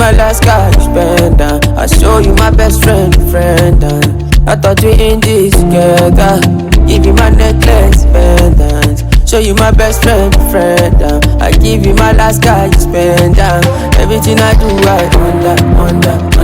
my last car, you spend down. I show you my best friend, I thought we in this together. Give you my necklace, pendant. Show you my best friend, I give you my last car, you spend down. Everything I do, I wonder.